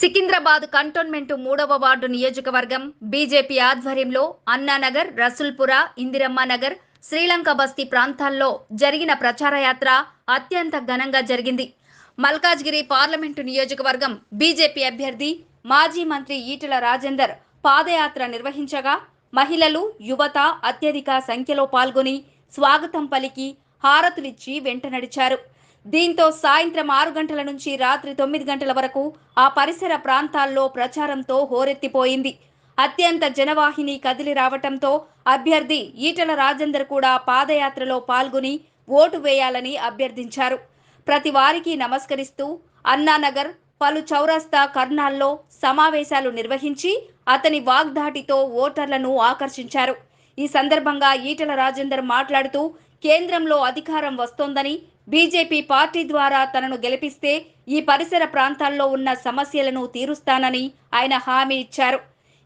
Secunderabad cantonment 3వ ward నియోజకవర్గం BJP ఆధ్వర్యంలో అన్నానగర్, రసూల్పుర, ఇందిరమ్మ నగర్, శ్రీలంక బస్తీ ప్రాంతాల్లో జరిగిన ప్రచార యాత్ర అత్యంత ఘనంగా జరిగింది. మల్కాజ్గిరి పార్లమెంటు నియోజకవర్గం బీజేపీ అభ్యర్థి మాజీ మంత్రి ఈటెల రాజేందర్ పాదయాత్ర నిర్వహించగా మహిళలు, యువత అత్యధిక సంఖ్యలో పాల్గొని స్వాగతం పలికి హారతులిచ్చి వెంట నడిచారు. దీంతో సాయంత్రం 6 గంటల నుంచి రాత్రి 9 గంటల వరకు ఆ పరిసర ప్రాంతాల్లో ప్రచారంతో హోరెత్తిపోయింది. అత్యంత జనవాహిని కదిలి రావటంతో అభ్యర్థి ఈటెల రాజేందర్ కూడా పాదయాత్రలో పాల్గొని ఓటు వేయాలని అభ్యర్థించారు. ప్రతి వారికి నమస్కరిస్తూ అన్నానగర్, పలు చౌరస్తా, కర్నాల్లో సమావేశాలు నిర్వహించి అతని వాగ్దాటితో ఓటర్లను ఆకర్షించారు. ఈ సందర్భంగా ఈటెల రాజేందర్ మాట్లాడుతూ కేంద్రంలో అధికారం వస్తోందని, బీజేపీ పార్టీ ద్వారా తనను గెలిపిస్తే ఈ పరిసర ప్రాంతాల్లో ఉన్న సమస్యలను తీరుస్తానని ఆయన హామీ ఇచ్చారు.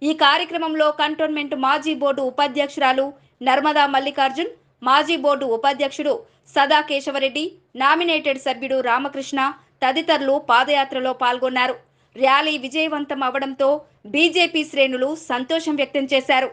ఈ కార్యక్రమంలో కంటోన్మెంట్ మాజీ బోర్డు ఉపాధ్యక్షురాలు నర్మదా మల్లికార్జున్, మాజీ బోర్డు ఉపాధ్యక్షుడు సదా కేశవరెడ్డి, నామినేటెడ్ సభ్యుడు రామకృష్ణ తదితరులు పాదయాత్రలో పాల్గొన్నారు. ర్యాలీ విజయవంతం అవడంతో బీజేపీ శ్రేణులు సంతోషం వ్యక్తం చేశారు.